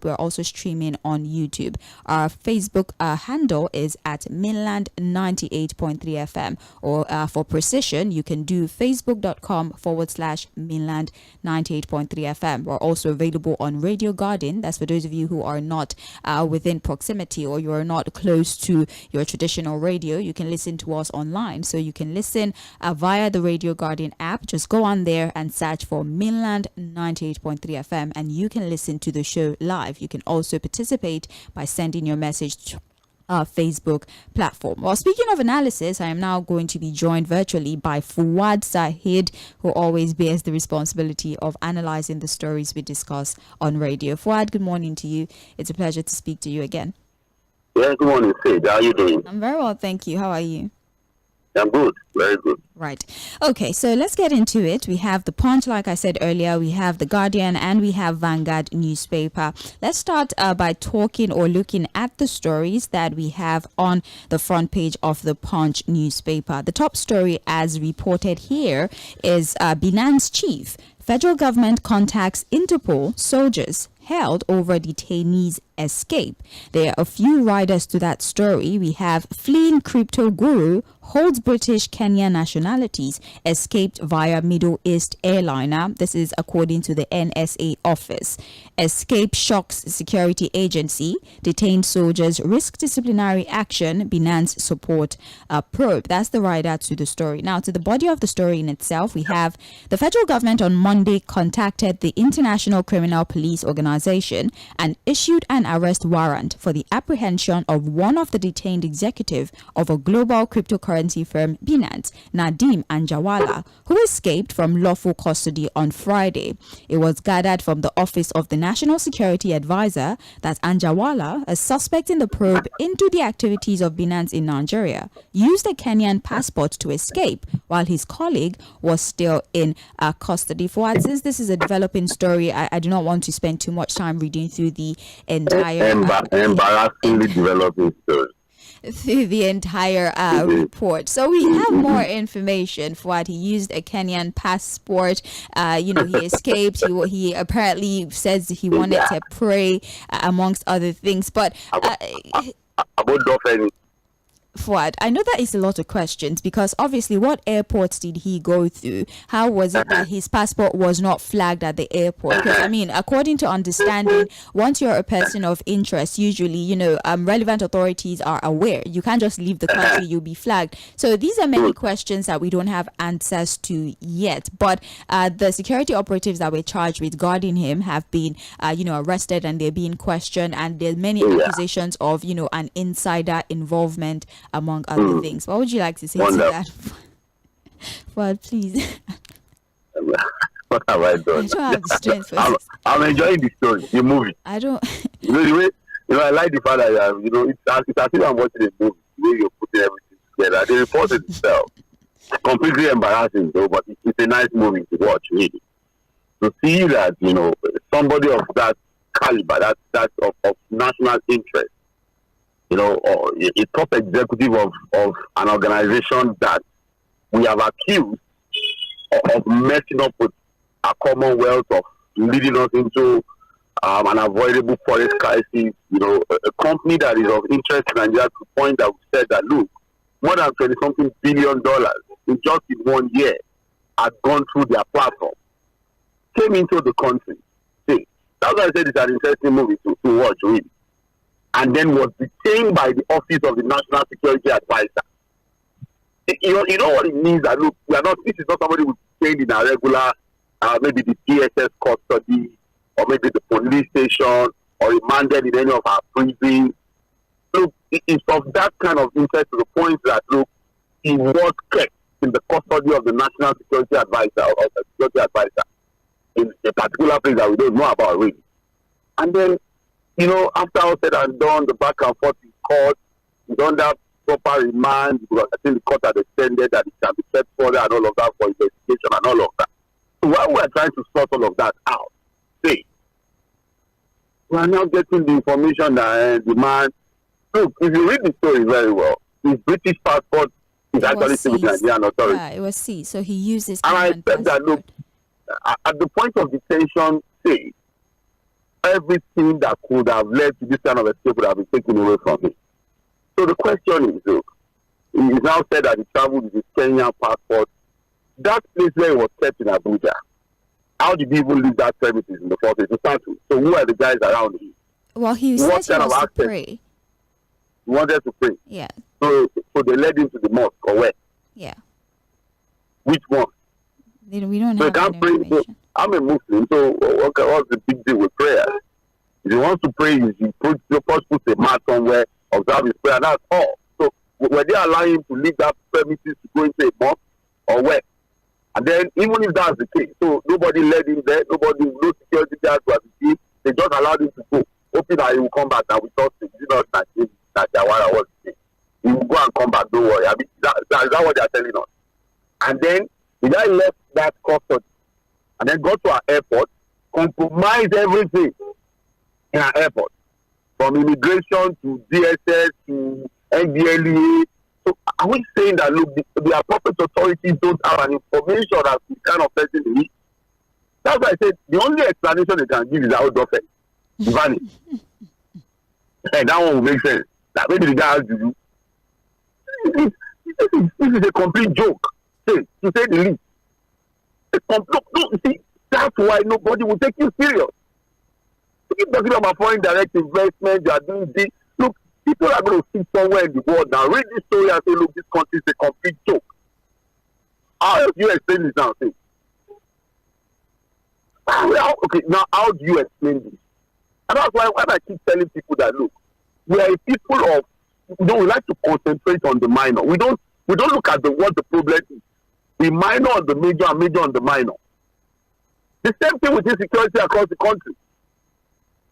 We're also streaming on YouTube. Our Facebook handle is at Mainland 98.3 FM, or for precision, you can do facebook.com/Mainland 98.3 FM. We're also available on Radio Garden. That's for those of you who are not within proximity, or you are not close to your traditional radio. You can listen to us online. So you can listen via the Radio Garden app. Just go on there and search for Mainland 98.3 FM, and you can listen to the show live. You can also participate by sending your message to our Facebook platform. Well, speaking of analysis, I am now going to be joined virtually by Fuad Sahid, who always bears the responsibility of analyzing the stories we discuss on radio. Fuad, good morning to you. It's a pleasure to speak to you again. Yeah, good morning, Sid. How are you doing? I'm very well, thank you. How are you? I'm good, very good. Right. Okay, so let's get into it. We have the Punch, like I said earlier, we have the Guardian, and we have Vanguard newspaper. Let's start by talking or looking at the stories that we have on the front page of the Punch newspaper. The top story, as reported here, is Binance chief. Federal government contacts Interpol soldiers held over detainees' escape. There are a few riders to that story. We have fleeing crypto guru holds British Kenyan nationalities, escaped via Middle East airliner. This is according to the NSA office. Escape shocks security agency. Detained soldiers risk disciplinary action. Binance support probe. That's the rider to the story. Now, to the body of the story in itself, we have the federal government on Monday contacted the International Criminal Police Organization and issued an arrest warrant for the apprehension of one of the detained executive of a global cryptocurrency firm, Binance, Nadeem Anjarwalla, who escaped from lawful custody on Friday. It was gathered from the office of the National Security Advisor that Anjarwalla, a suspect in the probe into the activities of Binance in Nigeria, used a Kenyan passport to escape while his colleague was still in custody. For since this is a developing story, I do not want to spend too much time reading through the entire embarrassingly developing story. Through the entire report. So we have more information for what he used a Kenyan passport. He escaped. He apparently says he wanted to pray, amongst other things. But Fuad, I know that is a lot of questions, because obviously what airports did he go through? How was it that his passport was not flagged at the airport? Because, I mean, according to understanding, once you're a person of interest, usually, relevant authorities are aware. You can't just leave the country, you'll be flagged. So these are many questions that we don't have answers to yet. But the security operatives that were charged with guarding him have been, arrested, and they're being questioned. And there's many accusations of, an insider involvement, among other things. What would you like to say to that? Well, please. What have I done? I don't have the strength for this. I'm enjoying the story, the movie. I don't. The way, I like the fact that it's as if I'm watching a movie. The way you're putting everything together. The report itself, completely embarrassing though, but it's a nice movie to watch, really. To see that somebody of that caliber, that of national interest, or a top executive of an organization that we have accused of messing up with our commonwealth, of leading us into an avoidable forest crisis, a company that is of interest to Nigeria, to the point that we said that, look, more than $20-something billion in just in 1 year had gone through their platform, came into the country. See, that's why I said it's an interesting movie to watch, really. And then was detained by the office of the National Security Advisor. You know what it means? That look, this is not somebody who's detained in a regular, maybe the DSS custody, or maybe the police station, or remanded in any of our prisons. Look, it's of that kind of interest, to the point that, look, he was kept in the custody of the National Security Advisor, or the Security Advisor, in a particular place that we don't know about, really. And then, after all said and done, the back and forth in court, is under proper remand, because I think the court had extended that it can be kept further and all of that for investigation and all of that. So while we are trying to sort all of that out, we are now getting the information that the man, look, if you read the story very well, his British passport is actually still with the Nigerian authorities. Yeah, it was seized, so he uses. And I said that, look, at the point of detention, everything that could have led to this kind of escape would have been taken away from him. So the question is, look, he now said that he traveled with his Kenyan passport. That place where he was kept in Abuja, how did he even leave that premises in the first place to start with? So who are the guys around him? Well, he said he was to pray. He wanted to pray. Yeah. So they led him to the mosque, or where? Yeah. Which one? We don't So have he can't pray. So I'm a Muslim, so what's the big deal with prayer? If he wants to pray, you first put a mat somewhere, observe his prayer, and that's all. So were they allowing him to leave that premises to go into a mosque, or where? And then, even if that's the case, so nobody led him there, no security guards were the they just allowed him to go, hoping that he will come back and we thought it did not that Jawara was the case. He will go and come back, don't worry. I mean, is that what they are telling us? And then, the guy left that custody and then got to our airport, compromised everything in our airport, from immigration to DSS to NDLEA. So are we saying that, look, the appropriate authorities don't have an information as to the kind of person he is? That's why I said the only explanation they can give is out of it. Vanish. And that one will make sense. That maybe the guy has to do. This is a complete joke. To say the least. You see, that's why nobody will take you serious. You keep talking about foreign direct investment, you are doing this. Look, people are going to sit somewhere in the world now, read this story and say, look, this country is a complete joke. How do you explain this now? Say, okay, now how do you explain this? And that's why when I keep telling people that, look, we are a people of, we like to concentrate on the minor. We don't look at what the problem is. We minor on the major and major on the minor. The same thing with insecurity across the country.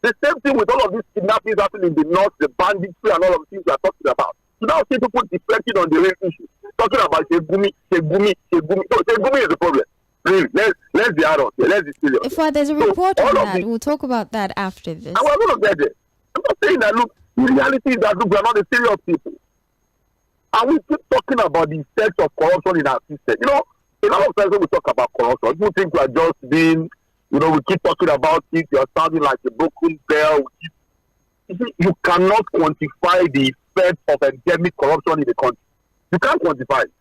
The same thing with all of these kidnappings happening in the north, the banditry and all of the things we are talking about. So now see people deflecting on the real issue. Talking about Ségumi. So Ségumi is the problem. Really, let's be honest. Let's be serious. If there's a report on that, we'll talk about that after this. And we're going to get there. I'm not saying that, look, the reality is that, look, we're not a serious people. And we keep talking about the effects of corruption in our system. You know, a lot of times when we talk about corruption, people think we are just being, we keep talking about it, you're sounding like a broken bell. You see, you cannot quantify the effect of endemic corruption in the country. You can't quantify it.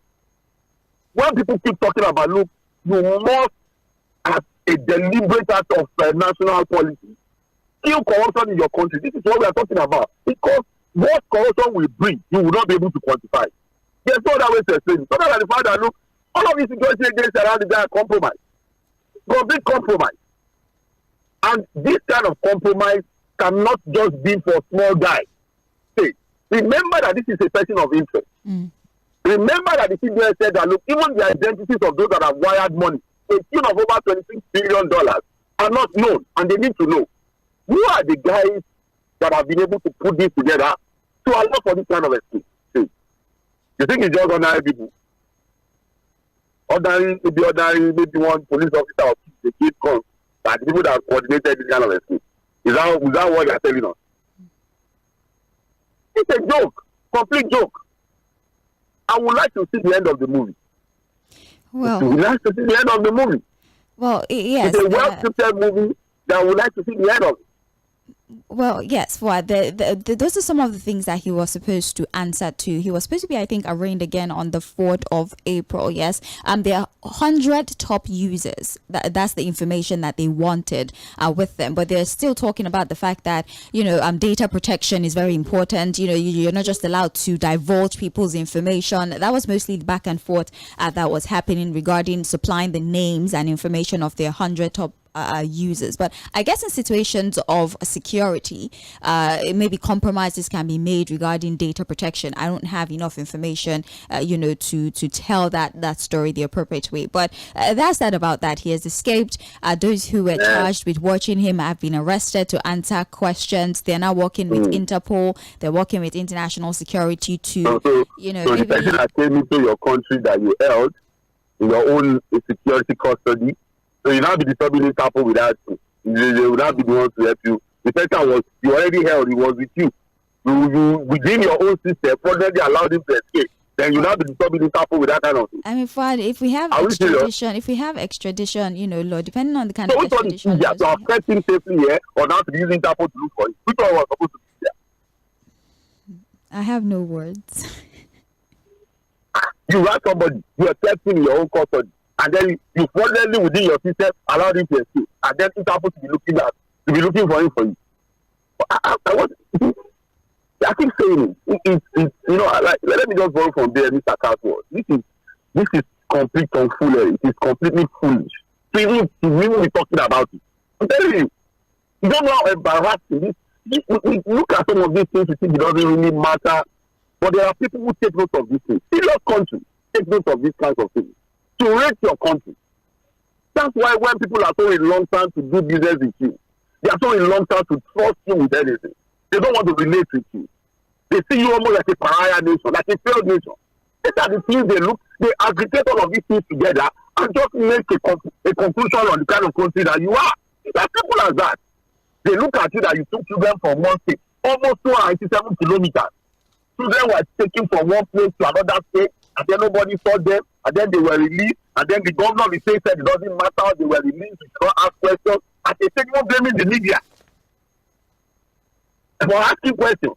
When people keep talking about, look, you must, as a deliberate act of national policy, kill corruption in your country. This is what we are talking about. Because what corruption will bring, you will not be able to quantify. There's no other way to explain it. Other than the fact that, look, all of these security agencies around the guy are compromised. Complete compromise. And this kind of compromise cannot just be for small guys. See, remember that this is a person of interest. Remember that the CBS said that, look, even the identities of those that have wired money, a tune of over $26 billion, are not known, and they need to know. Who are the guys that have been able to put this together to allow for this kind of escape? See, you think it's just ordinary people? Maybe one police officer or the kid comes, that the people that have coordinated this kind of escape. Is that what you're telling us? It's a joke, complete joke. I would like to see the end of the movie. Well, we like to see the end of the movie. Well, yes. It's a well-scripted movie that I would like to see the end of it. Well, yes, those are some of the things that he was supposed to answer to. He was supposed to be, I think, arraigned again on the 4th of April, yes. There are 100 top users. That's the information that they wanted with them. But they're still talking about the fact that, data protection is very important. You're not just allowed to divulge people's information. That was mostly the back and forth that was happening regarding supplying the names and information of their 100 top users. But I guess in situations of security, maybe compromises can be made regarding data protection. I don't have enough information, to tell that story the appropriate way. But that's that about that. He has escaped. Those who were charged with watching him have been arrested to answer questions. They're now working with Interpol. They're working with international security to, So the person that came into your country that you held in your own security custody, so you now be disturbing Interpol without you. They will not be the ones to help you. The person was, you already held, he was with you. You within your own system, probably allowed him to escape. then you have to be disturbing Interpol with that kind of thing. I mean, Fuad, if we have extradition, law, depending on the kind of extradition. So which one is easier, to affect him safely here, or now to be using Interpol to look for him? Which one was supposed to be there? I have no words. You have somebody, you are testing your own custody, and then you fortunately within your system allow him to escape, and then Interpol to be looking for him for you. I keep saying it. Let me just borrow from there, Mr. Carter. This is complete tomfoolery. It is completely foolish. To even be talking about it. I'm telling you, you don't know how embarrassing this. We look at some of these things, we think it doesn't really matter. But there are people who take note of these things. Serious countries take note of these kinds of things. To rate your country. That's why when people are so reluctant to do business with you, they are so reluctant to trust you with anything. They don't want to relate with you. They see you almost like a pariah nation, like a failed nation. These are the things they aggregate all of these things together and just make a conclusion on the kind of country that you are. It's as simple as that. They look at you that you took children from one state, almost 287 kilometers. Children were taken from one place to another state, and then nobody saw them, and then they were released, and then the governor of the state said it doesn't matter how they were released, we should not ask questions, and they take no blaming the media for asking questions.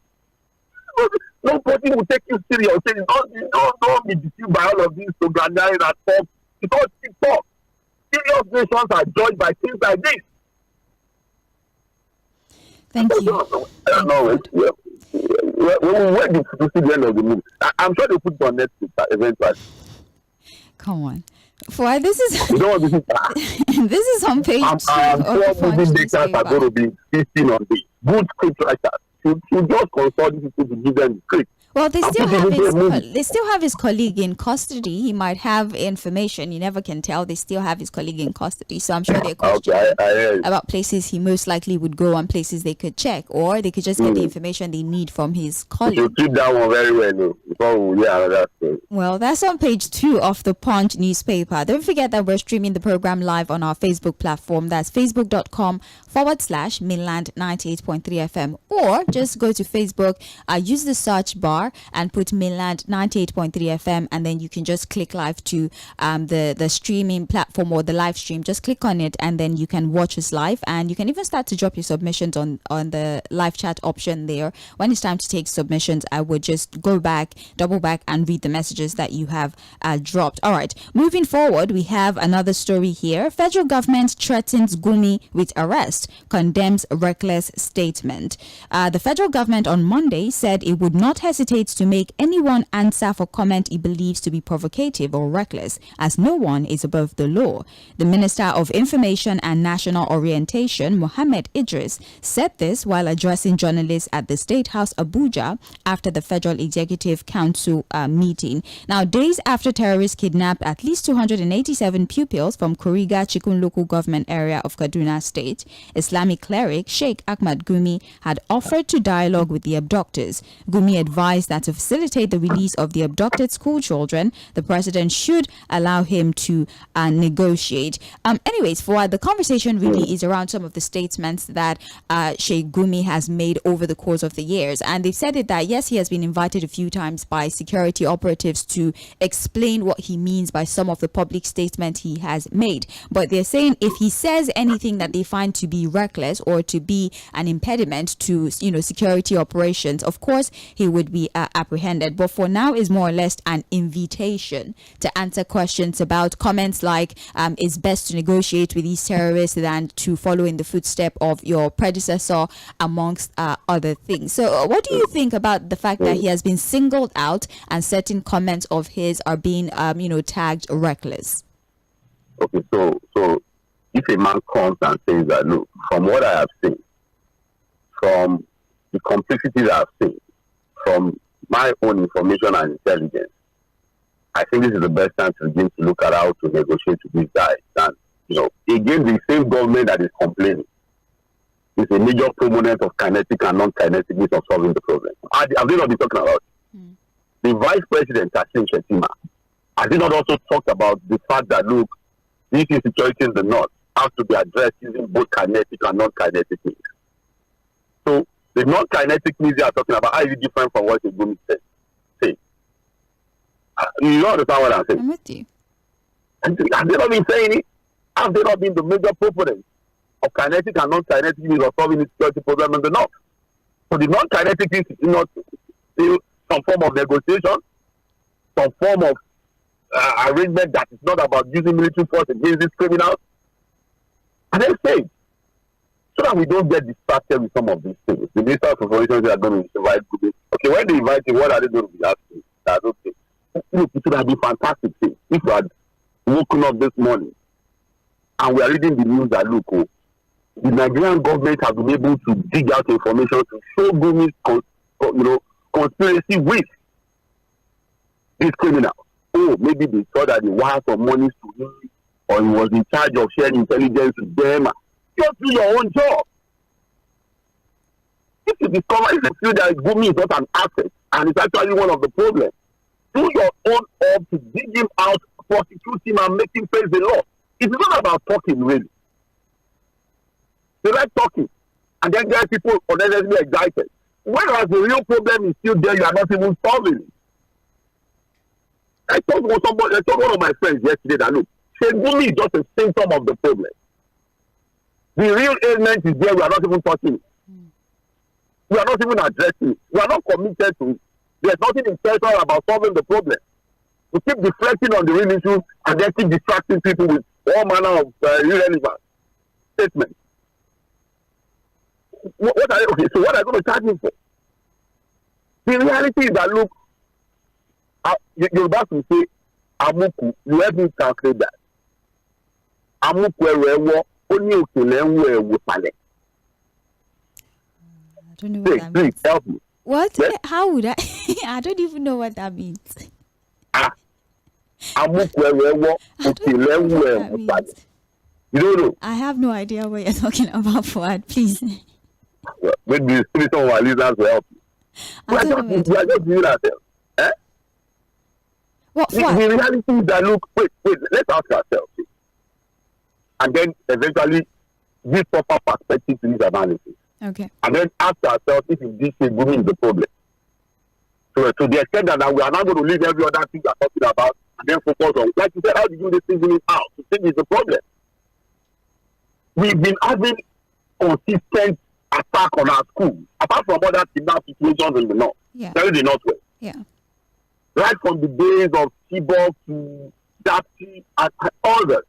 Nobody will take you serious. Don't be deceived by all of these propaganda and talk. Because TikTok, serious nations are judged by things like this. Thank you. I don't know. When do you see the end of the movie? I'm sure they put it on Netflix eventually. Come on. For this is this is on page 2 of the Punch newspaper. Are going to be 15 on this. Good script writers should just consult these people to give them the script. Well, they still have his colleague in custody. He might have information. You never can tell. They still have his colleague in custody. So I'm sure they're questioning about places he most likely would go and places they could check. Or they could just get the information they need from his colleague. You keep that one very well, before we hear another story. Well, that's on page 2 of the Punch newspaper. Don't forget that we're streaming the program live on our Facebook platform. That's facebook.com/Mainland 98.3 FM. Or just go to Facebook, use the search bar and put Mainland 98.3 FM, and then you can just click live to the streaming platform or the live stream. Just click on it and then you can watch us live, and you can even start to drop your submissions on the live chat option there. When it's time to take submissions, I would just double back and read the messages that you have dropped. All right, moving forward, we have another story here. Federal government threatens Gumi with arrest, condemns reckless statement. The federal government on Monday said it would not hesitate to make anyone answer for comment he believes to be provocative or reckless, as no one is above the law. The Minister of Information and National Orientation, Mohammed Idris, said this while addressing journalists at the State House Abuja after the Federal Executive Council meeting. Now, days after terrorists kidnapped at least 287 pupils from Kuriga Chikun local government area of Kaduna State, Islamic cleric Sheikh Ahmad Gumi had offered to dialogue with the abductors. Gumi advised that to facilitate the release of the abducted school children, the president should allow him to negotiate. Anyways, for the conversation really is around some of the statements that Sheikh Gumi has made over the course of the years. And they've said it that, yes, he has been invited a few times by security operatives to explain what he means by some of the public statements he has made. But they're saying if he says anything that they find to be reckless or to be an impediment to, security operations, of course, he would be apprehended. But for now is more or less an invitation to answer questions about comments like it's best to negotiate with these terrorists than to follow in the footstep of your predecessor, amongst other things. So what do you think about the fact that he has been singled out and certain comments of his are being tagged reckless? Okay, so if a man comes and says that, look, from what I have seen, from the complexities I've seen, from my own information and intelligence, I think this is the best time to begin to look at how to negotiate with these guys. And, again, the same government that is complaining is a major proponent of kinetic and non-kinetic means of solving the problem. Have they not been talking about it? The Vice President, Kashim Shettima, has he not also talked about the fact that, look, this insecurity in the North has to be addressed using both kinetic and non-kinetic means? So, the non-kinetic means they are talking about, how is it different from what the Gumi said? You understand what I'm saying? I'm with you. Have they not been saying it? Have they not been the major proponents of kinetic and non-kinetic use of solving insecurity problems in the North? So the non-kinetic use is not still some form of negotiation, some form of arrangement that is not about using military force against these criminals. And then say, so that we don't get distracted with some of these things. The Minister of Information are going to invite people. Okay, when they invite you, what are they going to be asking? That's okay. Look, it would have been fantastic thing if we had woken up this morning and we are reading the news that look, the Nigerian government has been able to dig out information to show Gumi's conspiracy with these criminals. Oh, maybe they saw that they wired some money to him, or he was in charge of sharing intelligence with them. Just do your own job. If you discover, if you feel that Gumi is not an asset and it's actually one of the problems, do your own job to dig him out, prosecute him, and make him face the law. It's not about talking, really. They like talking, and then get people unnecessarily excited. Whereas the real problem is still there, you are not even solving it. I told one of my friends yesterday that look, Gumi is just a symptom of the problem. The real ailment is there, we are not even touching it. We are not even addressing it. We are not committed to it. There's nothing intentional about solving the problem. We keep deflecting on the real issues and then keep distracting people with all manner of irrelevant statements. What are you going to charge me for? The reality is that look, you're about to say, Amuku, you help me translate that. Amuku only I don't know what that means. Please help me. What? Yes? How would I? I don't even know what that means. You don't know? I have no idea what you're talking about, Fuad. Please. Well, maybe some of our listeners will help you. We are just doing ourselves. Eh? What? The reality is that look, wait, let's ask ourselves. And then eventually give proper perspective to this analysis. Okay. And then ask ourselves if this is Gumi is the problem. So to the extent that we are not going to leave every other thing we are talking about and then focus on, like you said, how do you do this thing out? To think is the problem. We've been having consistent attack on our schools, apart from other kidnap situations in the north, especially the northwest. Yeah. Right from the days of Chibok to Dapchi and others.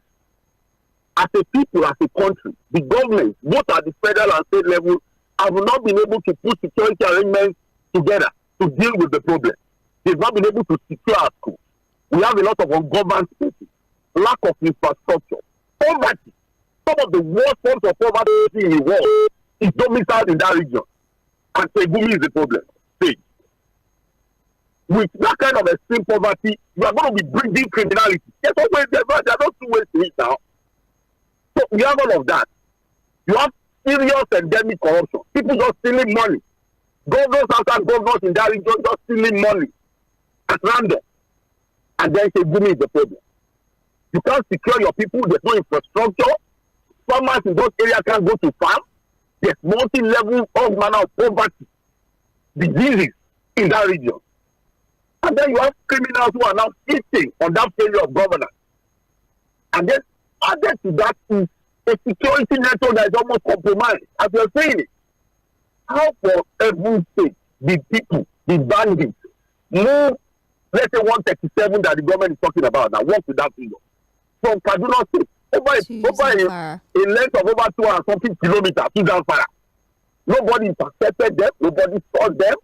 As a people, as a country, the government, both at the federal and state level, have not been able to put security arrangements together to deal with the problem. They've not been able to secure our schools. We have a lot of ungoverned spaces, lack of infrastructure, poverty. Some of the worst forms of poverty in the world is domiciled in that region. And Gumi is the problem. See, with that kind of extreme poverty, you are going to be bringing criminality. There are not two ways to it now. So we have all of that. You have serious endemic corruption. People just stealing money. Governors after governors in that region just stealing money at random. And then Gumi is the problem. You can't secure your people. There's no infrastructure. Farmers in those areas can't go to farm. There's multi-level all manner of poverty, diseases in that region. And then you have criminals who are now feasting on that failure of governance. And then added to that is a security network that is almost compromised, as you're saying it. How for every state, the people, the bandits, move, let's say 137 that the government is talking about now, work with that figure. From Kaduna State, over a length of over 200 something kilometers to Zamfara. Nobody intercepted them, nobody saw them.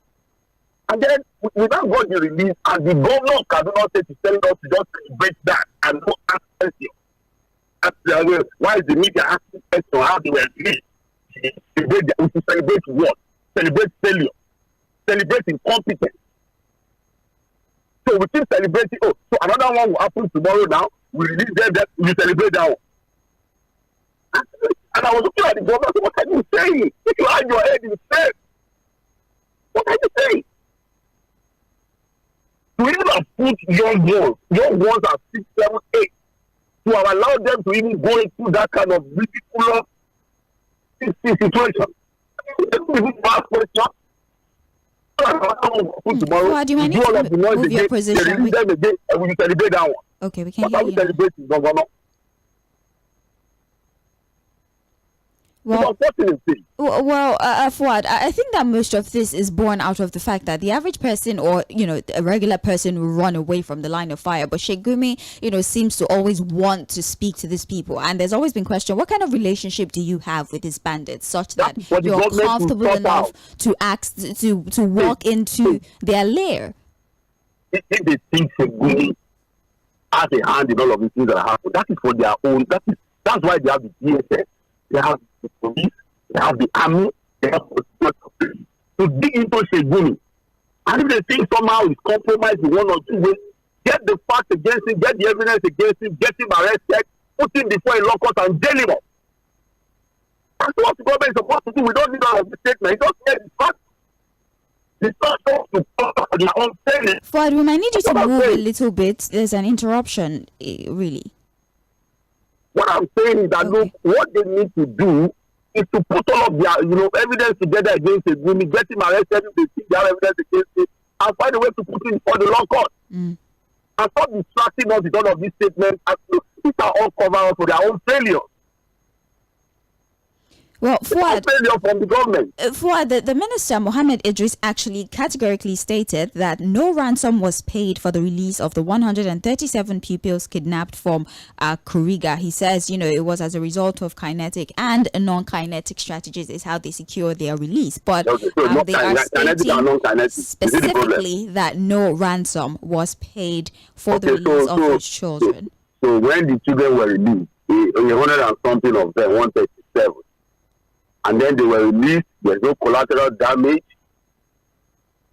And then we now got the release, and the governor of Kaduna State is telling us to just break that and no access here. Why is the media asking questions how they were released? We should celebrate what? Celebrate failure. Celebrate incompetence. So we keep celebrating. Oh, so another one will happen tomorrow now. We release them, we celebrate that one. And I was looking at the governor, so what are you saying? If you hide your head in the sand, what are you saying? To even have put young ones are 6, 7, 8, to have allowed them to even go into that kind of ridiculous situation. Even ask question. don't open tomorrow. Well, do you mind do all of the noise move your again, position? they release them again, and we celebrate that one. Okay, we can What hear are we you now. celebrating? No. It's Well, unfortunate thing. Fuad, I think that most of this is born out of the fact that the average person, or a regular person, will run away from the line of fire. But Sheikh Gumi, seems to always want to speak to these people, and there's always been question: what kind of relationship do you have with these bandits, such that you're comfortable enough to ask to walk into their lair? If they think Sheikh Gumi has a hand in all of these things that happen, that is for their own. That's why they have the DSS. They have the police, they have the army, they have to dig into Sheikh Gumi. And if they think somehow he's compromised in one or two ways, get the facts against him, get the evidence against him, get him arrested, put him before a law court and jail him up. That's what the government is supposed to do. We don't need all of this statement. He just said the facts. It's not supposed to cover their own failure. Fuad, we might need you to move a little bit. There's an interruption, really. What I'm saying is that look, what they need to do is to put all of their evidence together against it. When we get him arrested, if they think they have evidence against it, and find a way to put him for the law court. And stop distracting us with all of these statements. And look, these are all cover up for their own failure. Well, Fuad, failure from the government. Fuad, the minister Mohammed Idris actually categorically stated that no ransom was paid for the release of the 137 pupils kidnapped from Kuriga. He says, it was as a result of kinetic and non-kinetic strategies is how they secure their release. But they are stating specifically that no ransom was paid for the release of those children. So when the children were released, 100 and something of them, 137. And then they were released. There's no collateral damage.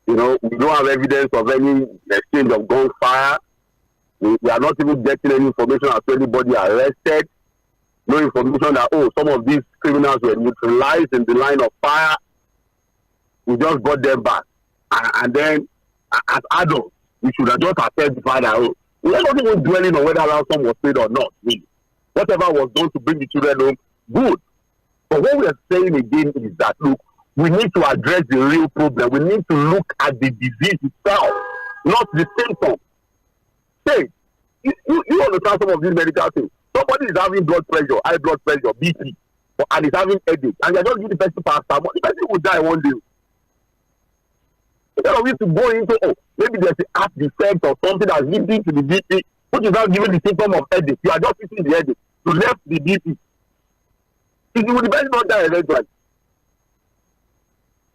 We don't have evidence of any exchange of gunfire. We are not even getting any information as to anybody arrested. No information that, some of these criminals were neutralized in the line of fire. We just got them back. And then, as adults, we should have just accepted the fact that, we are not even dwelling on whether ransom was paid or not. Really. Whatever was done to bring the children home, good. But what we are saying again is that, look, we need to address the real problem. We need to look at the disease itself, not the symptoms. Say, you understand some of these medical things. Somebody is having blood pressure, high blood pressure, BP, and is having headache, and you're just giving the person paracetamol. The person will die one day. Instead of you to go into, maybe there's a heart defect or something that's leading to the BP, which is not giving the symptom of headache. You are just fixing the headache to left the BP. It will depend on that eventually.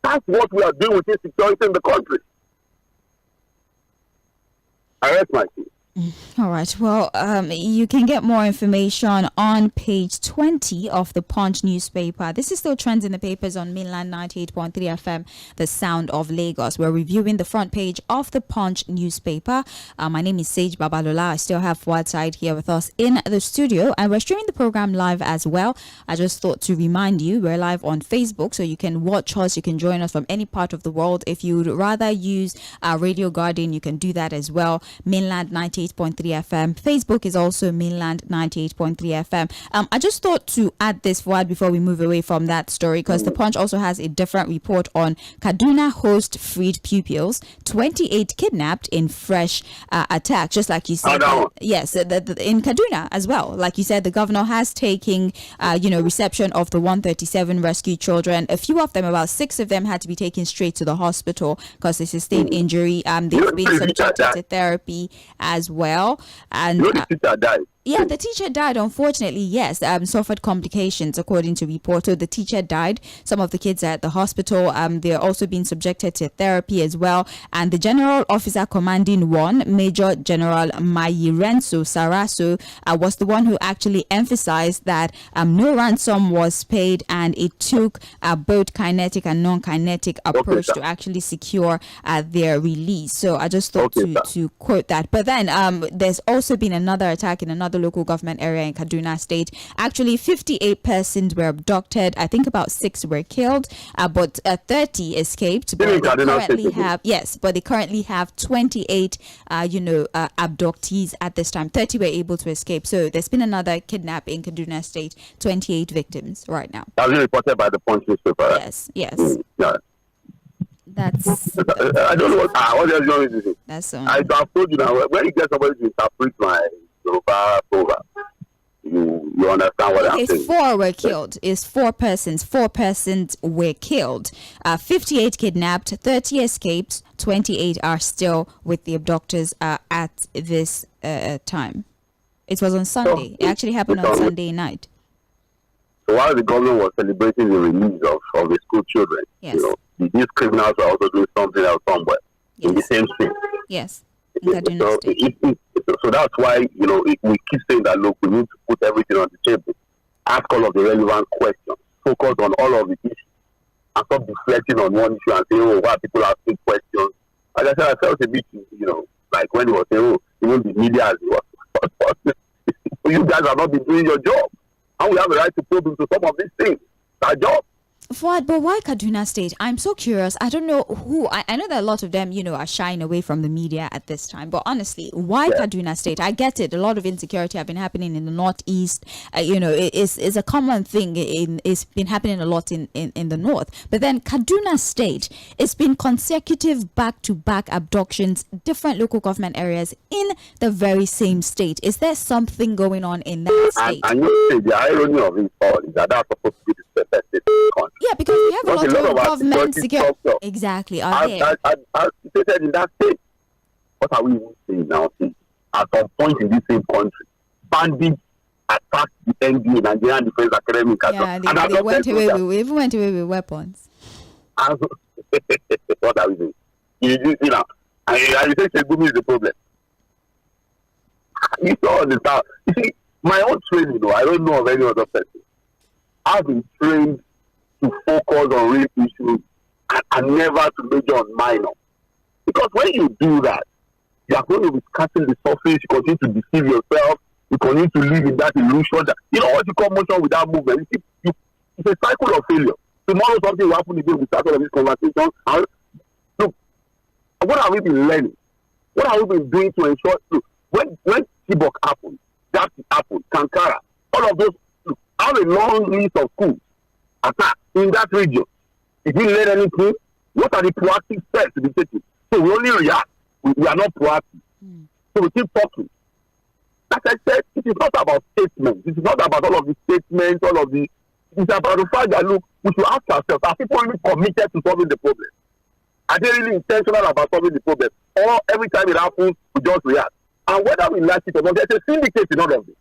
That's what we are doing with insecurity in the country. I rest my case. All right. Well, you can get more information on page 20 of the Punch newspaper. This is still trends in the papers on mainland 98.3 FM, the sound of Lagos. We're reviewing the front page of the Punch newspaper. My name is Sage Babalola. I still have Fuad Side here with us in the studio, and we're streaming the program live as well. I just thought to remind you, we're live on Facebook, so you can watch us. You can join us from any part of the world. If you'd rather use Radio Garden, you can do that as well. Mainland 98.3 FM. Facebook is also Mainland 98.3 FM. I just thought to add this word before we move away from that story, because the Punch also has a different report on Kaduna host freed pupils, 28 kidnapped in fresh attack. Just like you said, yes, in Kaduna as well. Like you said, the governor has taken, reception of the 137 rescued children. A few of them, about 6 of them, had to be taken straight to the hospital because they sustained injury. They've been subjected to therapy as well. And the teacher died. Yeah, the teacher died, unfortunately, yes. Suffered complications, according to reports. So the teacher died. Some of the kids are at the hospital. They're also being subjected to therapy as well. And the general officer commanding one, Major General Mayirenso Saraso, was the one who actually emphasized that no ransom was paid, and it took both kinetic and non-kinetic approach to actually secure their release. So I just thought to quote that. But then there's also been another attack in another local government area in Kaduna State. Actually, 58 persons were abducted. I think about 6 were killed, but 30 escaped. But they currently have 28, abductees at this time. 30 were able to escape. So there's been another kidnap in Kaduna State. 28 victims right now. That was reported by the Punch newspaper. Yes. Yeah. That's I don't know what else you want me to say. that's so I've told you now, when you get somebody to interpret my Yoruba program, you understand what I'm okay. saying. 4 were killed. Is 4 persons. 4 persons were killed. 58 kidnapped. 30 escaped. 28 are still with the abductors at this time. It was on Sunday. It actually happened on Sunday night. So while the government was celebrating the release of the school children, Yes. these criminals were also doing something else somewhere in the Yes. same thing. Yes. In Kaduna So, State. so that's why we keep saying that look, we need to put everything on the table, ask all of the relevant questions, focus on all of the issues, and stop deflecting on one issue and saying, oh, why people asking questions. As I said, I felt a bit, like when it was saying, oh, even the media, you guys have not been doing your job, and we have a right to probe into some of these things. It's our job. Fuad, but why Kaduna State? I'm so curious. I don't know who. I know that a lot of them, are shying away from the media at this time. But honestly, why Kaduna State? I get it. A lot of insecurity have been happening in the Northeast. It's a common thing. It's been happening a lot in the North. But then Kaduna State, it's been consecutive back-to-back abductions, different local government areas in the very same state. Is there something going on in that state? And you say the irony of it all is that that's supposed to be the safest state in the country. Yeah, because we have a lot of government security. Exactly. As stated in that state, what are we even saying now? At some point in this same country, bandits attacked the NDA, Nigerian Defense Academy. Yeah, they went away. We even went away with weapons. What are we doing? You know, and you say Segumi is the problem. You don't understand. You see, my own training, I don't know of any other person. I've been trained to focus on real issues and never to major on minor. Because when you do that, you are going to be scratching the surface, you continue to deceive yourself, you continue to live in that illusion that, what you call motion without movement. It's a cycle of failure. Tomorrow something will happen again, we start all of this conversation. Look, what have we been learning? What have we been doing to ensure, look, when Chibok happened, that happened, Sankara, all of those, look, I have a long list of schools attack in that region. If we learn anything, what are the proactive steps to be taken? So we only react. We are not proactive. So we keep talking. Like I said, it is not about statements. It is not about all of the statements, it's about the fact that, look, we should ask ourselves, are people really committed to solving the problem? Are they really intentional about solving the problem? Or every time it happens, we just react? And whether we like it or not, there's a syndicate in all of this.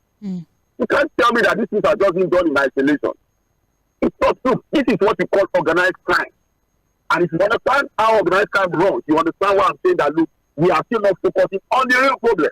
You can't tell me that these things are just being done in isolation. It's not true. This is what we call organized crime. And if you understand how organized crime runs, you understand why I'm saying that, look, we are still not focusing on the real problem.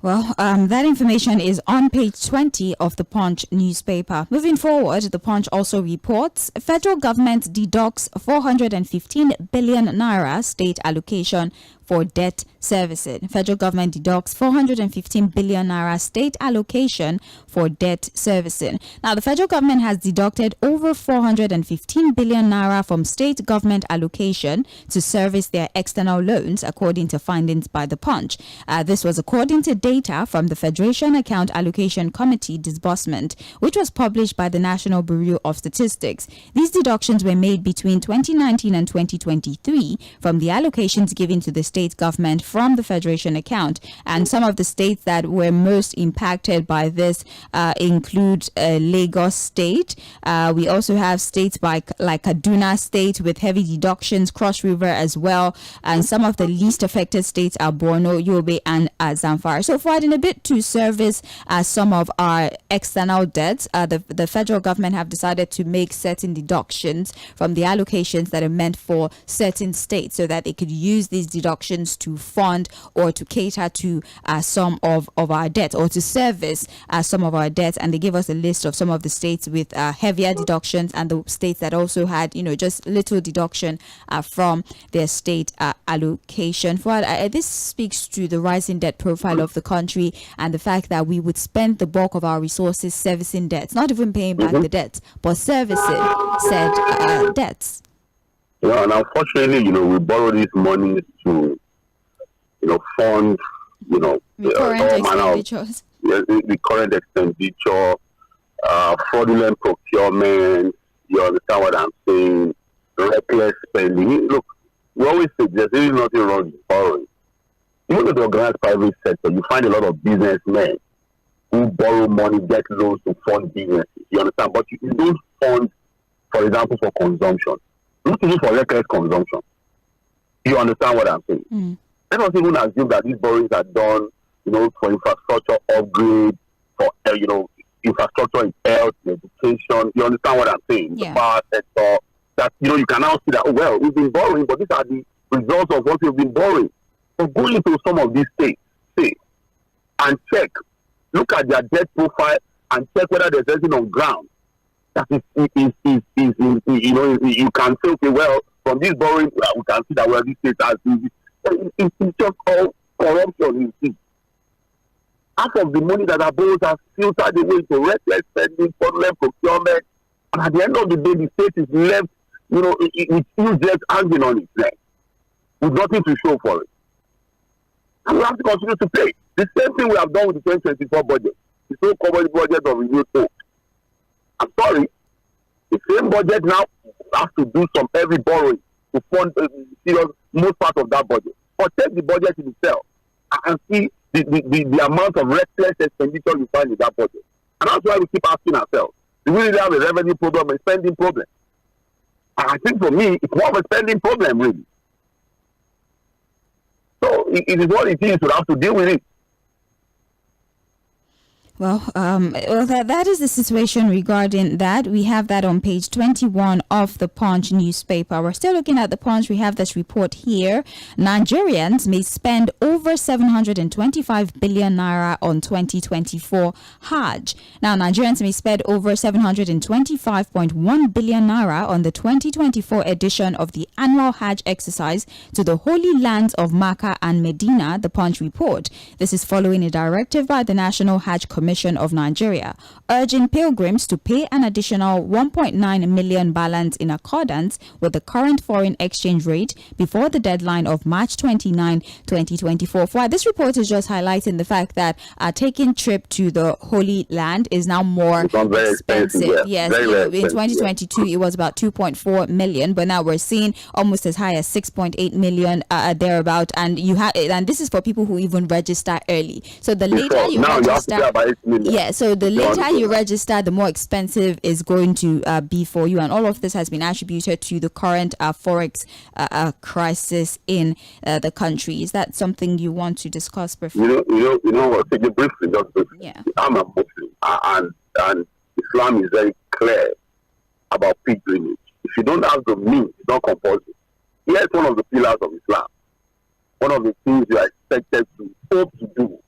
Well, that information is on page 20 of the Punch newspaper. Moving forward, the Punch also reports federal government deducts 415 billion naira state allocation for debt servicing. Federal government deducts 415 billion naira state allocation for debt servicing. Now, the federal government has deducted over 415 billion naira from state government allocation to service their external loans, according to findings by the Punch. This was according to data from the Federation Account Allocation Committee disbursement, which was published by the National Bureau of Statistics. These deductions were made between 2019 and 2023 from the allocations given to the state government from the Federation account. And some of the states that were most impacted by this include Lagos State. We also have states like Kaduna State with heavy deductions, Cross River as well. And some of the least affected states are Borno, Yobe, and Zamfara. So far, in a bit to service some of our external debts, the federal government have decided to make certain deductions from the allocations that are meant for certain states so that they could use these deductions to fund or to cater to some of our debts or to service some of our debts. And they give us a list of some of the states with heavier deductions and the states that also had, just little deduction from their state allocation. This speaks to the rising debt profile of the country and the fact that we would spend the bulk of our resources servicing debts, not even paying back the debts, but servicing said debts. And unfortunately, we borrow these money to, fund, recurrent expenditures. The current expenditure, fraudulent procurement. You understand what I'm saying? reckless spending. Look, we always say there's really nothing wrong with borrowing. Even in the organized private sector, you find a lot of businessmen who borrow money, get loans to fund businesses. You understand? But you don't fund, for example, for consumption. Not even for reckless consumption. You understand what I'm saying? Let us even assume that these borrowings are done, for infrastructure upgrade, for infrastructure in health, education. You understand what I'm saying? Yeah. The power sector. That you can now see that we've been borrowing, but these are the results of what we've been borrowing. So go into some of these states, and check, look at their debt profile, and check whether there's anything on ground that is you can say, okay, well, from this borrowing, we can see that these states are it's just all corruption. Half of the money that are borrowed are filtered away to reckless spending, fraudulent procurement, and at the end of the day, the state is left, with huge debt hanging on its neck, with nothing to show for it. And we have to continue to pay. The same thing we have done with the 2024 budget. The so-called budget of renewed hope. I'm sorry. The same budget now has to do some heavy borrowing to fund most part of that budget. But take the budget in itself and see the amount of reckless expenditure you find in that budget. And that's why we keep asking ourselves, do we really have a revenue problem, a spending problem? And I think for me, it's more of a spending problem, really. So it is what it is. We have to deal with it. Well, that is the situation regarding that. We have that on page 21 of the Punch newspaper. We're still looking at the Punch. We have this report here. Nigerians may spend over 725 billion naira on 2024 Hajj. Now, Nigerians may spend over 725.1 billion naira on the 2024 edition of the annual Hajj exercise to the holy lands of Makkah and Medina, the Punch report. This is following a directive by the National Hajj Commission of Nigeria, urging pilgrims to pay an additional 1.9 million balance in accordance with the current foreign exchange rate before the deadline of March 29, 2024. For this report is just highlighting the fact that taking trip to the Holy Land is now more expensive. Yes, in 2022 it was about 2.4 million, but now we're seeing almost as high as 6.8 million thereabout. And this is for people who even register early. So the later you register. Yeah, so the later you register, the more expensive it's going to be for you, and all of this has been attributed to the current forex crisis in the country. Is that something you want to discuss briefly? You know what? Take it briefly, just briefly. Yeah. I'm a Muslim, and Islam is very clear about pilgrimage. If you don't have the means, it's not compulsory. Here's one of the pillars of Islam. One of the things you are expected to hope to do,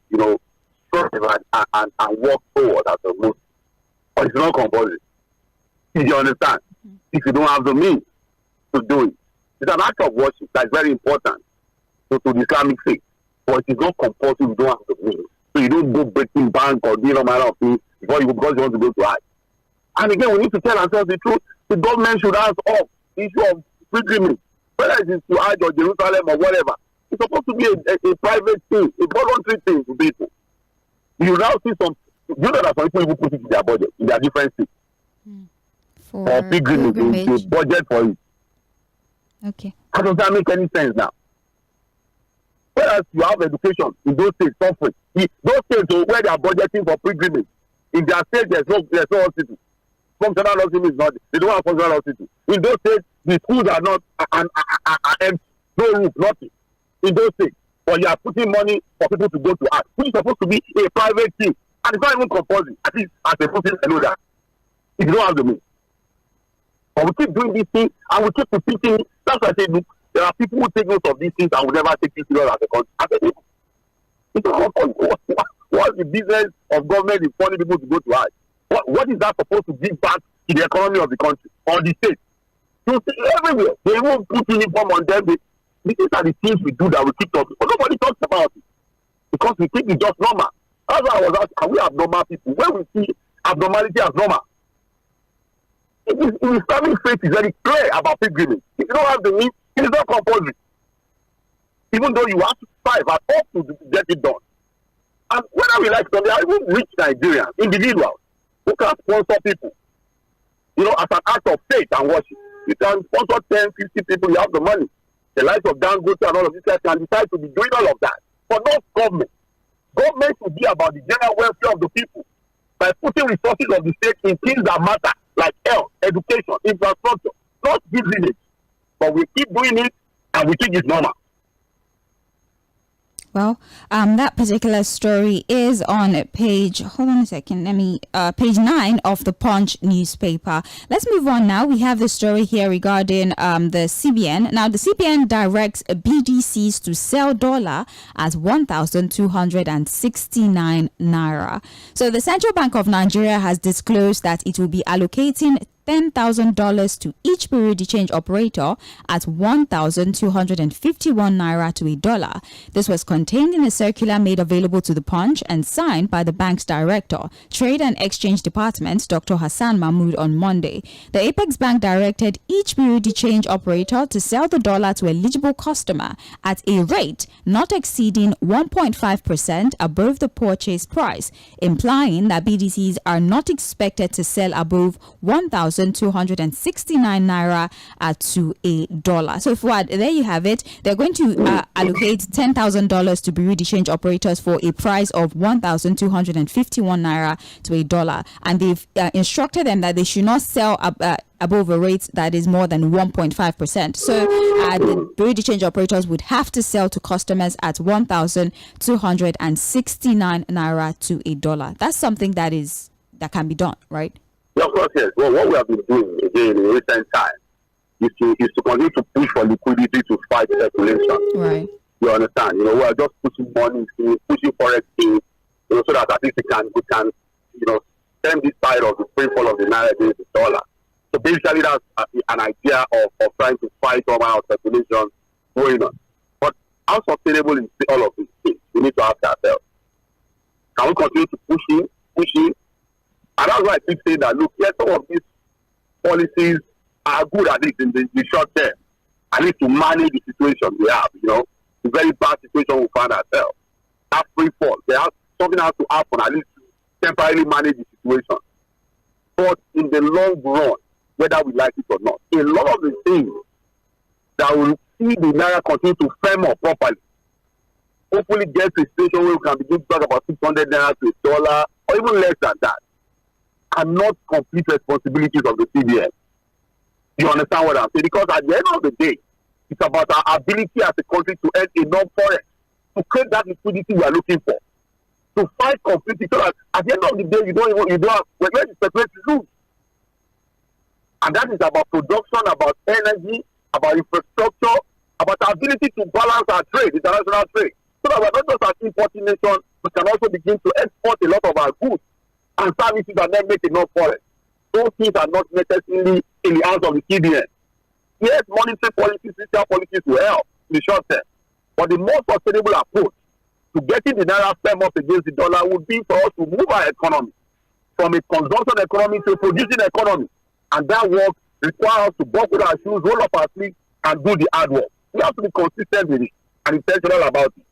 and work forward as a Muslim. But it's not compulsory. If you understand, if you don't have the means to do it, it's an act of worship that's very important to the Islamic faith. But it is not compulsory if you don't have the means. So you don't go breaking bank or doing a matter of things because you want to go to Hajj. And again, we need to tell ourselves the truth. The government should ask off the issue of pilgrimage, whether it is to Hajj or Jerusalem or whatever. It's supposed to be a private thing, a voluntary thing to people. You now see some people even put it in their budget, in their different states. For pilgrimage, they budget for it. Okay. How does that make any sense now? Whereas you have education in those states suffering. Those states where they are budgeting for pilgrimage, in their state there's no hospital. Functional hospital is not. They don't have functional hospital. In those states, the schools are not empty. No roof, nothing. In those states. But you are putting money for people to go to art, which is supposed to be a private thing. And it's not even compulsory. At least as a Muslim, I know that. If you don't have the means. But we keep doing these things and we keep repeating. That's why I say, look, there are people who take note of these things and will never take it serious as a country. As a people. What's the business of government in funding people to go to art? What is that supposed to give back to the economy of the country or the state? You see everywhere. They won't put uniform on them. These are the things we do that we keep talking. But nobody talks about it. Because we think it's just normal. That's why I was asking, are we abnormal people? When we see abnormality as normal. Islamic faith is very clear about pilgrimage. If you don't have the means, it is not compulsory. Even though you have to strive at all to get it done. And whether we like them, there are even rich Nigerians, individuals, who can sponsor people, as an act of faith and worship. you can sponsor 10, 50 people, you have the money. The likes of Dangote and all of these guys can decide to be doing all of that. But not government. Government should be about the general welfare of the people by putting resources of the state in things that matter, like health, education, infrastructure, not giving it. But we keep doing it and we think it's normal. Well, that particular story is on page, hold on a second, page 9 of the Punch newspaper. Let's move on now. We have the story here regarding the CBN. Now, the CBN directs BDCs to sell dollar at 1,269 naira. So the Central Bank of Nigeria has disclosed that it will be allocating $10,000 to each Bureau de change operator at 1,251 naira to a dollar. This was contained in a circular made available to the Punch and signed by the bank's director, Trade and Exchange Department, Dr. Hassan Mahmood, on Monday. The Apex Bank directed each Bureau de change operator to sell the dollar to eligible customer at a rate not exceeding 1.5% above the purchase price, implying that BDCs are not expected to sell above 1,269 naira to a dollar. So, Fuad, there you have it. They're going to allocate $10,000 to Bureau de change operators for a price of 1,251 naira to a dollar, and they've instructed them that they should not sell above a rate that is more than 1.5%. So the Bureau de change operators would have to sell to customers at 1,269 naira to a dollar. That's something that can be done, right? Yeah, of course, yes. Well, what we have been doing again in recent times is to continue to push for liquidity to fight speculation. Right. You understand? We are just pushing money, pushing forex in, so that at least we can stem this tide of the free fall of the naira against the dollar. So basically, that's an idea of trying to fight somehow speculation going on. But how sustainable is all of these things? We need to ask ourselves. Can we continue to push in? And that's why I keep saying that, look, yes, some of these policies are good at least in the short term, at least to manage the situation we have, the very bad situation we find ourselves. That free fall, something has to happen at least to temporarily manage the situation. But in the long run, whether we like it or not, a lot of the things that will see the naira continue to firm up properly, hopefully get to a situation where we can begin to talk about 600 naira to a dollar, or even less than that, are not complete responsibilities of the CBN. You understand what I'm saying? Because at the end of the day, it's about our ability as a country to earn enough forex to create that liquidity we are looking for, to fight completely, so that at the end of the day, you don't have where the speculation to lose. And that is about production, about energy, about infrastructure, about our ability to balance our trade, international trade, so that we're not just an importing nation, we can also begin to export a lot of our goods and services and then make enough for it. Those things are not necessarily in the hands of the CBN. Yes, monetary policies, fiscal policies will help in the short term, but the most sustainable approach to getting the naira firm up against the dollar would be for us to move our economy from a consumption economy to a producing economy, and that work requires us to buckle our shoes, roll up our sleeves, and do the hard work. We have to be consistent with it and intentional about it.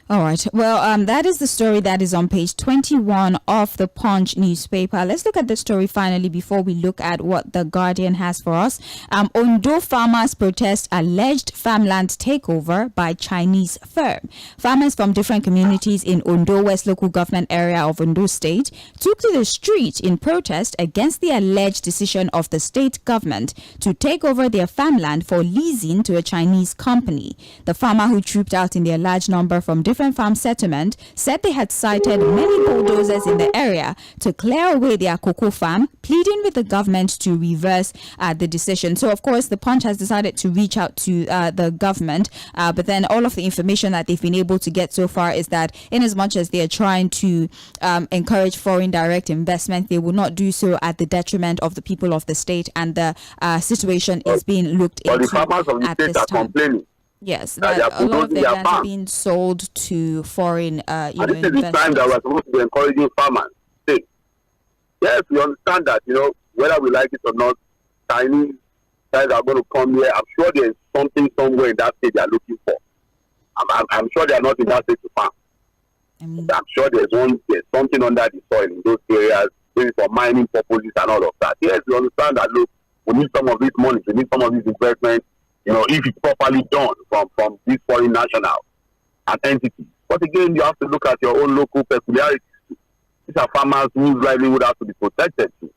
All right. Well, that is the story that is on page 21 of the Punch newspaper. Let's look at the story finally before we look at what the Guardian has for us. Ondo farmers protest alleged farmland takeover by Chinese firm. Farmers from different communities in Ondo West local government area of Ondo State took to the street in protest against the alleged decision of the state government to take over their farmland for leasing to a Chinese company. The farmer who trooped out in their large number from different farm settlement said they had sighted many bulldozers in the area to clear away their cocoa farm, pleading with the government to reverse the decision. So, of course, the Punch has decided to reach out to the government, but then all of the information that they've been able to get so far is that in as much as they are trying to encourage foreign direct investment, they will not do so at the detriment of the people of the state, and the situation is being looked into the farmers of the at state this are time. complaining. Yes, that a lot of their land are being sold to foreign and this is investors. the time that we're supposed to be encouraging farmers. Yes, we understand that, whether we like it or not, Chinese guys are going to come here. I'm sure there's something somewhere in that state they are looking for. I'm sure they are not in that state to farm. I'm sure there's something under the soil in those areas, maybe for mining purposes and all of that. Yes, we understand that, look, We need some of this money. We need some of this investment. If it's properly done from these foreign nationals and entities. But again, you have to look at your own local peculiarities. These are farmers whose livelihood has to be protected too.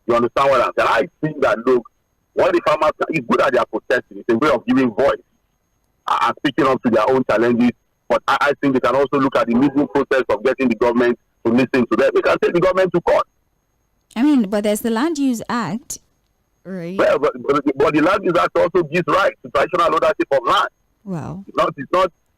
You understand what I'm saying? I think that, look, what the farmers, it's good that they are protesting. It's a way of giving voice and speaking up to their own challenges. But I think they can also look at the legal process of getting the government to listen to them. They can take the government to court. I mean, but there's the Land Use Act, right? Well, but the Land Use Act also gives rights to traditional ownership of land. Wow. It's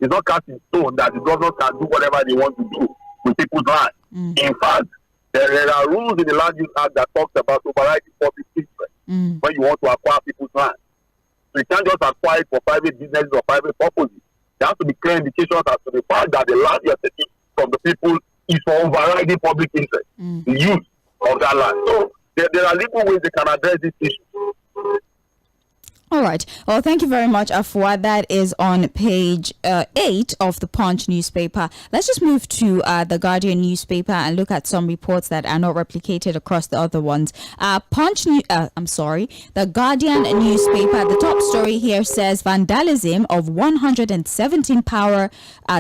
not cast in stone that the government can do whatever they want to do with people's land. In fact, there are rules in the Land Use Act that talks about overriding public interest when you want to acquire people's land. So you can't just acquire it for private businesses or private purposes. There has to be clear indications as to the fact that the land you're taking from the people is for overriding public interest, the use of that land. So there are legal ways they can address this issue. All right. Well, thank you very much, Afua. That is on page 8 of the Punch newspaper. Let's just move to the Guardian newspaper and look at some reports that are not replicated across the other ones. The Guardian newspaper, the top story here says vandalism of 117 power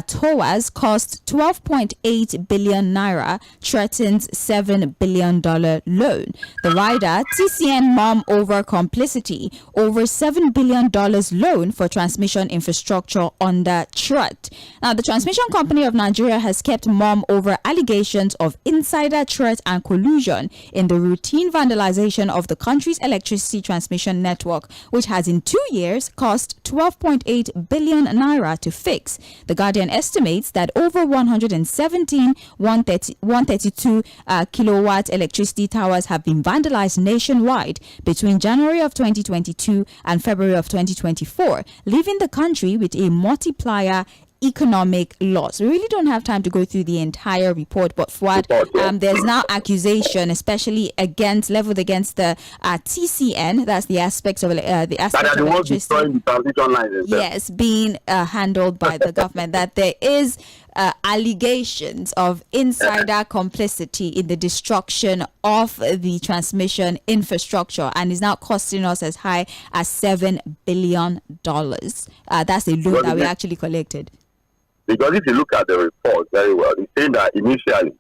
towers cost 12.8 billion naira, threatens $7 billion loan. The rider, TCN mom over complicity, over $7 billion loan for transmission infrastructure under threat. Now, the Transmission Company of Nigeria has kept mum over allegations of insider threat and collusion in the routine vandalization of the country's electricity transmission network, which has in 2 years cost 12.8 billion naira to fix. The Guardian estimates that over 132 kilowatt electricity towers have been vandalized nationwide between January of 2022 and February of 2024, leaving the country with a multiplier economic loss. We really don't have time to go through the entire report, but Fuad, there's now accusation, especially leveled against the TCN. That's the aspects of electricity. Yes, being handled by the government. That there is allegations of insider complicity in the destruction of the transmission infrastructure, and is now costing us as high as $7 billion. That's a loan that we actually collected. Because if you look at the report very well, it's saying that initially,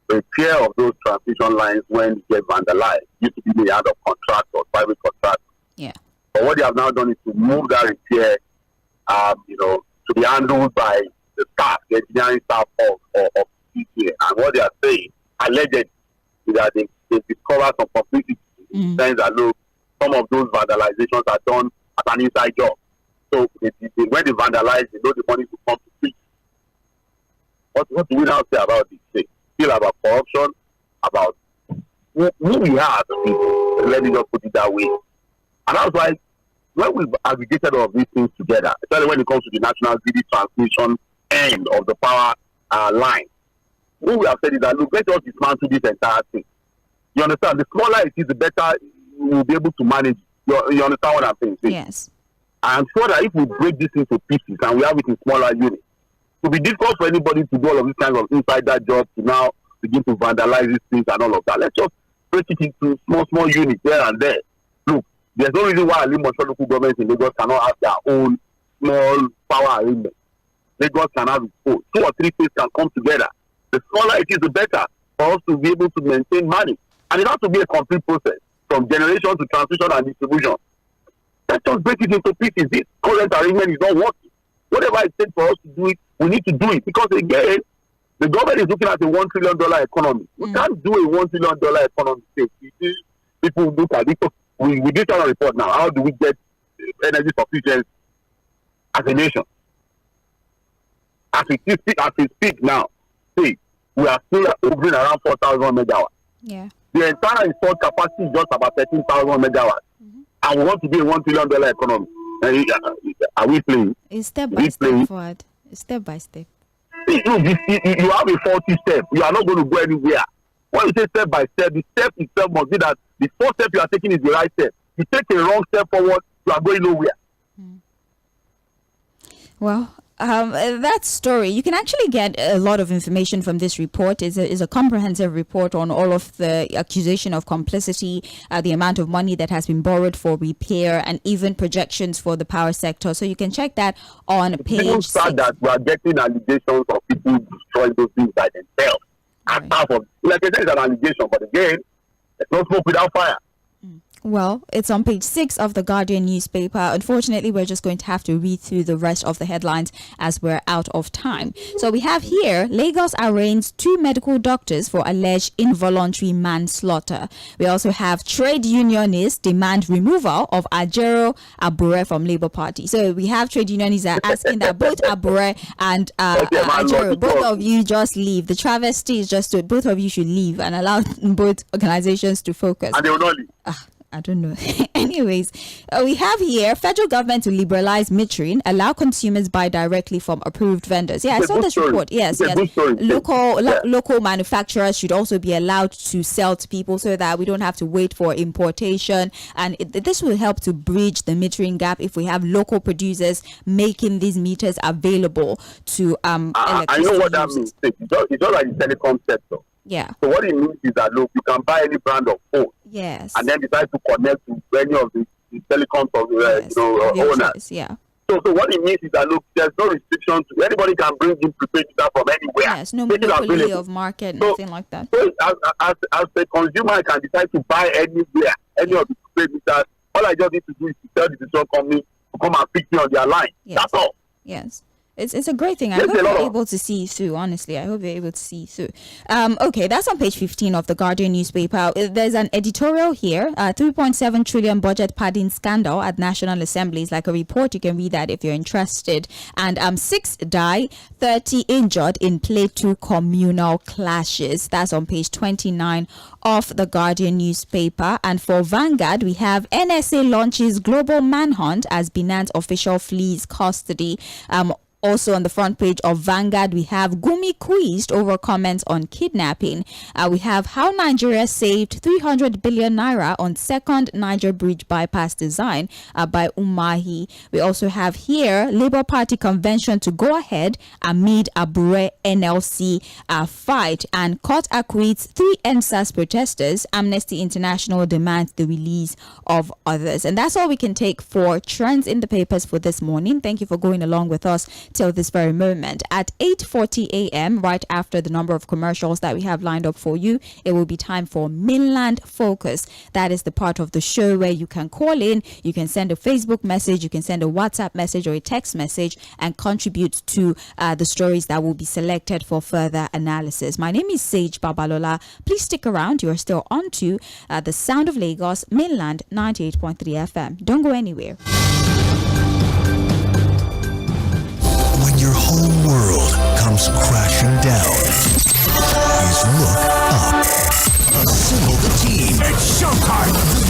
repair of those transmission lines when they get vandalized used to be in the hand of contractors, private contractors. Yeah. But what they have now done is to move that repair, to be handled by the staff, the engineering staff of TCN. And what they are saying, allegedly, is that they discovered some complicity in the sense that, look, some of those vandalizations are done as an inside job. So when they vandalize, they know the money will come to fix. What do we now say about this thing? Still about corruption, about who we are as people. Let me just put it that way. And that's why when we've aggregated all of these things together, especially when it comes to the national grid transmission end of the power line, what we have said is that, look, let's just dismantle this entire thing. You understand? The smaller it is, the better we'll be able to manage. You understand what I'm saying? Yes. I'm sure that if we break this into pieces and we have it in smaller units, it will be difficult for anybody to do all of these kinds of insider jobs to now begin to vandalize these things and all of that. Let's just break it into small units there and there. Look, there's no reason why local governments in Lagos cannot have their own small power arrangement. Lagos can have its own. 2 or 3 states can come together. The smaller it is, the better for us to be able to maintain money. And it has to be a complete process from generation to transmission and distribution. Let's just break it into pieces. This current arrangement is not working. Whatever it takes for us to do it, we need to do it. Because again, the government is looking at a $1 trillion economy. We can't do a $1 trillion economy. People look at it. We did a report now. How do we get energy sufficiency as a nation? As we speak now, we are still hovering around 4,000 megawatts. Yeah. The entire installed capacity is just about 13,000 megawatts. And we want to be a $1 trillion economy. Are we playing? It's step by step forward. Step by step. You have a faulty step. You are not going to go anywhere. When you say step by step, the step itself must be that the first step you are taking is the right step. You take a wrong step forward, you are going nowhere. Well, That story, you can actually get a lot of information from this report. It's a comprehensive report on all of the accusation of complicity, the amount of money that has been borrowed for repair, and even projections for the power sector. So you can check that on page 6. That we are getting allegations of people destroying those things by themselves. Right. Like I said, it's an allegation, but again, there's no smoke without fire. Well, it's on page 6 of the Guardian newspaper. Unfortunately, we're just going to have to read through the rest of the headlines as we're out of time. So we have here, Lagos arraigns 2 medical doctors for alleged involuntary manslaughter. We also have trade unionists demand removal of Ajero Abure from Labour Party. So we have trade unionists that are asking that both Abure and Ajero, both of you just leave. The travesty is just to both of you should leave and allow both organizations to focus. And they will not leave. I don't know. Anyways, we have here federal government to liberalize metering, allow consumers buy directly from approved vendors. Yeah, I saw this report. Yes. Local manufacturers should also be allowed to sell to people so that we don't have to wait for importation. And this will help to bridge the metering gap if we have local producers making these meters available to electricity I know what users. that means. It's not like the telecom sector. Yeah. So what it means is that, look, you can buy any brand of phone. Yes. And then decide to connect to any of the telecom owners. Choice, yeah. So what it means is that, look, there's no restriction to anybody can bring in prepaid meter from anywhere. Yes, no monopoly of market, nothing like that. So as a consumer, I can decide to buy anywhere, any of the prepaid meters. All I just need to do is to tell the distribution company to come and pick me on their line. Yes. That's all. Yes. It's a great thing. I hope you're able to see through, honestly. I hope you're able to see through. Okay, that's on page 15 of the Guardian newspaper. There's an editorial here, 3.7 trillion budget padding scandal at National Assembly. It's like a report. You can read that if you're interested. And 6 die, 30 injured in Plateau communal clashes. That's on page 29 of the Guardian newspaper. And for Vanguard, we have NSA launches global manhunt as Binance official flees custody. Also on the front page of Vanguard, we have Gumi quizzed over comments on kidnapping. We have how Nigeria saved 300 billion naira on second Niger bridge bypass design by Umahi. We also have here Labour Party convention to go ahead amid Abure NLC fight, and court acquits 3 NSAS protesters. Amnesty International demands the release of others. And that's all we can take for trends in the papers for this morning. Thank you for going along with us till this very moment. At 8:40 a.m., right after the number of commercials that we have lined up for you, it will be time for Mainland Focus. That is the part of the show where you can call in, you can send a Facebook message, you can send a WhatsApp message or a text message and contribute to the stories that will be selected for further analysis. My name is Sage Babalola. Please stick around. You are still on to the Sound of Lagos, Mainland 98.3 FM. Don't go anywhere. When your whole world comes crashing down, please look up. Assemble the team. It's showtime.